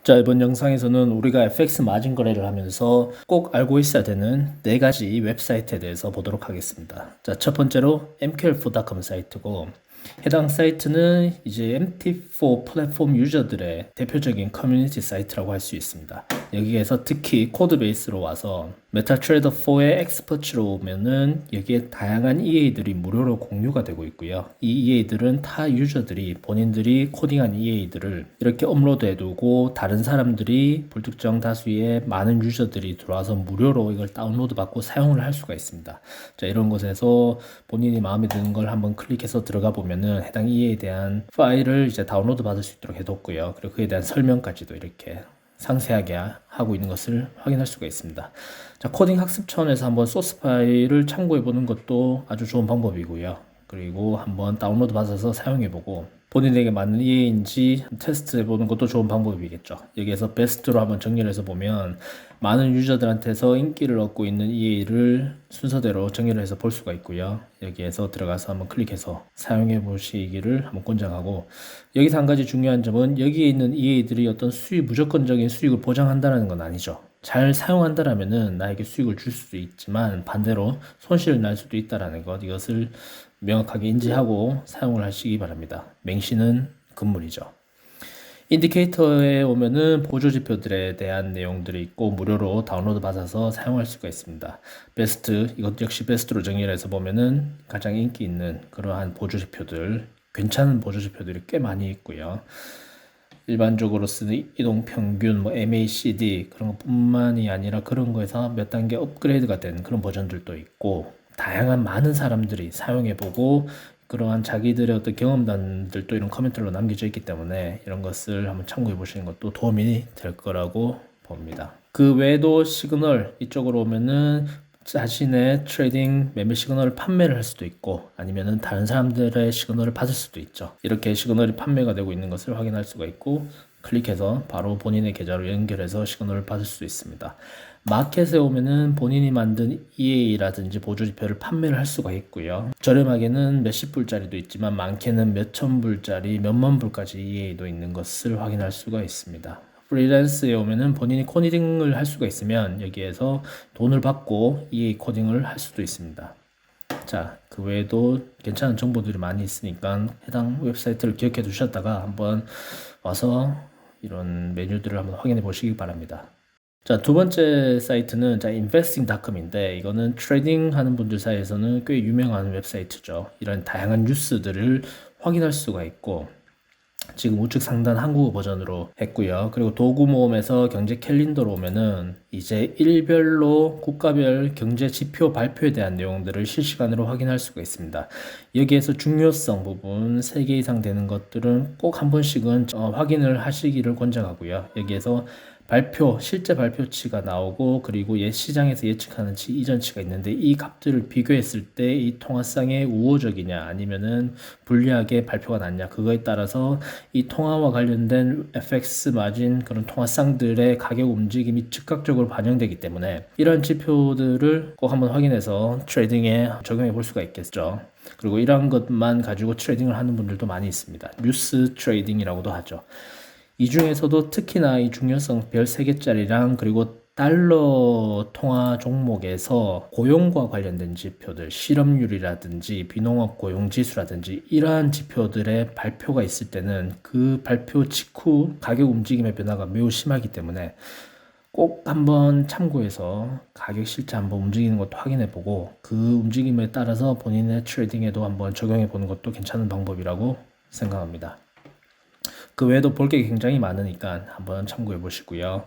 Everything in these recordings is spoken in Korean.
자, 이번 영상에서는 우리가 FX 마진 거래를 하면서 꼭 알고 있어야 되는 4가지 웹사이트에 대해서 보도록 하겠습니다. 자, 첫 번째로 mql4.com 사이트고, 해당 사이트는 이제 MT4 플랫폼 유저들의 대표적인 커뮤니티 사이트라고 할 수 있습니다. 여기에서 특히 코드 베이스로 와서 메타트레이더 4의 엑스퍼츠로 오면은 여기에 다양한 EA들이 무료로 공유가 되고 있고요. 이 EA들은 타 유저들이 본인들이 코딩한 EA들을 이렇게 업로드해 두고 다른 사람들이 불특정 다수의 많은 유저들이 들어와서 무료로 이걸 다운로드 받고 사용을 할 수가 있습니다. 자, 이런 곳에서 본인이 마음에 드는 걸 한번 클릭해서 들어가 보면은 해당 EA에 대한 파일을 이제 다운로드 받을 수 있도록 해뒀고요. 그리고 그에 대한 설명까지도 이렇게 상세하게 하고 있는 것을 확인할 수가 있습니다. 자, 코딩 학습 차원에서 한번 소스 파일을 참고해 보는 것도 아주 좋은 방법이고요. 그리고 한번 다운로드 받아서 사용해 보고 본인에게 맞는 EA인지 테스트 해보는 것도 좋은 방법이겠죠. 여기에서 베스트로 한번 정리를 해서 보면 많은 유저들한테서 인기를 얻고 있는 EA를 순서대로 정리를 해서 볼 수가 있고요. 여기에서 들어가서 한번 클릭해서 사용해 보시기를 한번 권장하고, 여기서 한 가지 중요한 점은 여기에 있는 EA들이 어떤 무조건적인 수익을 보장한다는 건 아니죠. 잘 사용한다라면은 나에게 수익을 줄 수도 있지만 반대로 손실을 날 수도 있다라는 것, 이것을 명확하게 인지하고 사용을 하시기 바랍니다. 맹신은 금물이죠. 인디케이터에 오면은 보조 지표들에 대한 내용들이 있고 무료로 다운로드 받아서 사용할 수가 있습니다. 베스트, 이것 역시 베스트로 정의를 해서 보면은 가장 인기 있는 그러한 보조 지표들, 괜찮은 보조 지표들이 꽤 많이 있고요. 일반적으로 쓰는 이동 평균, MACD 그런 것뿐만이 아니라 그런 거에서 몇 단계 업그레이드가 된 그런 버전들도 있고, 다양한 많은 사람들이 사용해보고 그러한 자기들의 어떤 경험담들도 이런 커멘트로 남겨져 있기 때문에 이런 것을 한번 참고해 보시는 것도 도움이 될 거라고 봅니다. 그 외에도 시그널 이쪽으로 오면은 자신의 트레이딩 매매 시그널을 판매를 할 수도 있고 아니면은 다른 사람들의 시그널을 받을 수도 있죠. 이렇게 시그널이 판매가 되고 있는 것을 확인할 수가 있고 클릭해서 바로 본인의 계좌로 연결해서 시그널을 받을 수 있습니다. 마켓에 오면은 본인이 만든 EA라든지 보조지표를 판매를 할 수가 있고요. 저렴하게는 몇십 불짜리도 있지만 많게는 몇천 불짜리, 몇만 불까지 EA도 있는 것을 확인할 수가 있습니다. 프리랜스에 오면은 본인이 코딩을 할 수가 있으면 여기에서 돈을 받고 EA 코딩을 할 수도 있습니다. 자, 그 외에도 괜찮은 정보들이 많이 있으니까 해당 웹사이트를 기억해 두셨다가 한번 와서 이런 메뉴들을 한번 확인해 보시기 바랍니다. 자, 두 번째 사이트는 investing.com인데 이거는 트레이딩 하는 분들 사이에서는 꽤 유명한 웹사이트죠. 이런 다양한 뉴스들을 확인할 수가 있고 지금 우측 상단 한국어 버전으로 했고요. 그리고 도구 모음에서 경제 캘린더로 오면은 이제 일별로 국가별 경제 지표 발표에 대한 내용들을 실시간으로 확인할 수가 있습니다. 여기에서 중요성 부분 3개 이상 되는 것들은 꼭 한 번씩은 확인을 하시기를 권장하고요. 여기에서 실제 발표치가 나오고 그리고 시장에서 예측하는 이전치가 있는데 이 값들을 비교했을 때 이 통화상의 우호적이냐 아니면은 불리하게 발표가 났냐, 그거에 따라서 이 통화와 관련된 FX 마진 그런 통화상들의 가격 움직임이 즉각적으로 반영되기 때문에 이런 지표들을 꼭 한번 확인해서 트레이딩에 적용해 볼 수가 있겠죠. 그리고 이런 것만 가지고 트레이딩을 하는 분들도 많이 있습니다. 뉴스 트레이딩이라고도 하죠. 이 중에서도 특히나 이 중요성 별 3개짜리랑 그리고 달러 통화 종목에서 고용과 관련된 지표들, 실업률이라든지 비농업 고용 지수라든지 이러한 지표들의 발표가 있을 때는 그 발표 직후 가격 움직임의 변화가 매우 심하기 때문에 꼭 한번 참고해서 가격 실제 한번 움직이는 것도 확인해 보고 그 움직임에 따라서 본인의 트레이딩에도 한번 적용해 보는 것도 괜찮은 방법이라고 생각합니다. 그 외에도 볼 게 굉장히 많으니까 한번 참고해 보시고요.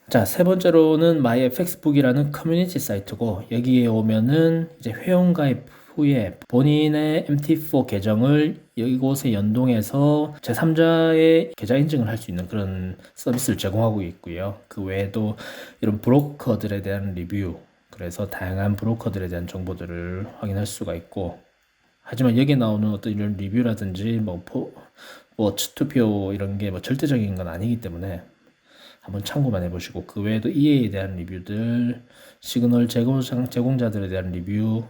자, 세 번째로는 MyFXbook이라는 커뮤니티 사이트고 여기에 오면은 이제 회원가입 후에 본인의 MT4 계정을 이곳에 연동해서 제3자의 계좌 인증을 할 수 있는 그런 서비스를 제공하고 있고요. 그 외에도 이런 브로커들에 대한 리뷰, 그래서 다양한 브로커들에 대한 정보들을 확인할 수가 있고, 하지만 여기에 나오는 어떤 이런 리뷰라든지 투표 이런 게 절대적인 건 아니기 때문에 한번 참고만 해보시고, 그 외에도 EA에 대한 리뷰들, 시그널 제공자들에 대한 리뷰,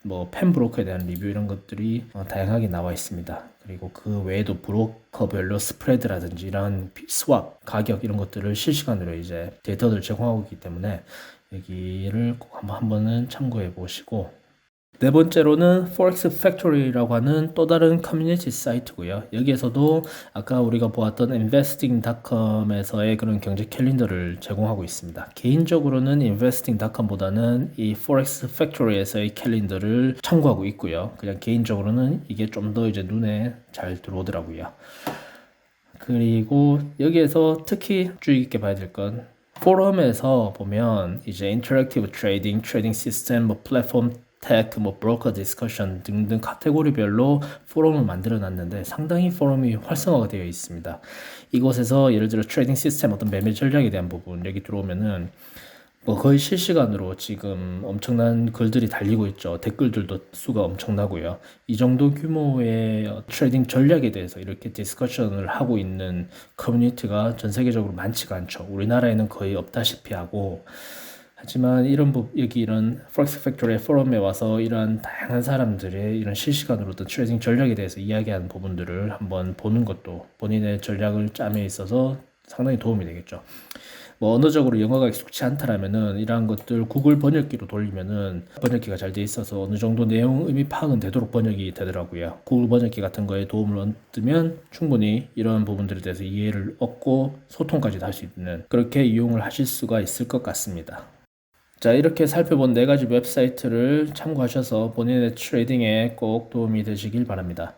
뭐 펜브로커에 대한 리뷰 이런 것들이 다양하게 나와 있습니다. 그리고 그 외에도 브로커별로 스프레드라든지 이런 스왑 가격 이런 것들을 실시간으로 이제 데이터를 제공하고 있기 때문에 여기를 꼭 한 번은 참고해 보시고, 네 번째로는 Forex Factory라고 하는 또 다른 커뮤니티 사이트고요. 여기에서도 아까 우리가 보았던 investing.com에서의 그런 경제 캘린더를 제공하고 있습니다. 개인적으로는 investing.com보다는 이 Forex Factory에서의 캘린더를 참고하고 있고요. 그냥 개인적으로는 이게 좀 더 이제 눈에 잘 들어오더라고요. 그리고 여기에서 특히 주의 깊게 봐야 될 건, 포럼에서 보면 이제 인터랙티브 트레이딩, 트레이딩 시스템, 뭐 플랫폼 테크, 뭐 브로커 디스커션 등등 카테고리별로 포럼을 만들어 놨는데 상당히 포럼이 활성화가 되어 있습니다. 이곳에서 예를 들어 트레이딩 시스템 어떤 매매 전략에 대한 부분 여기 들어오면은 뭐 거의 실시간으로 지금 엄청난 글들이 달리고 있죠. 댓글들도 수가 엄청나고요. 이 정도 규모의 트레이딩 전략에 대해서 이렇게 디스커션을 하고 있는 커뮤니티가 전 세계적으로 많지가 않죠. 우리나라에는 거의 없다시피 하고, 하지만 여기 이런 Forex Factory 포럼에 와서 이런 다양한 사람들의 이런 실시간으로 어떤 트레이딩 전략에 대해서 이야기하는 부분들을 한번 보는 것도 본인의 전략을 짬에 있어서 상당히 도움이 되겠죠. 뭐 언어적으로 영어가 익숙치 않다라면은 이러한 것들 구글 번역기로 돌리면은 번역기가 잘 돼 있어서 어느 정도 내용 의미 파악은 되도록 번역이 되더라고요. 구글 번역기 같은 거에 도움을 얻으면 충분히 이런 부분들에 대해서 이해를 얻고 소통까지 할 수 있는, 그렇게 이용을 하실 수가 있을 것 같습니다. 자, 이렇게 살펴본 4가지 웹사이트를 참고하셔서 본인의 트레이딩에 꼭 도움이 되시길 바랍니다.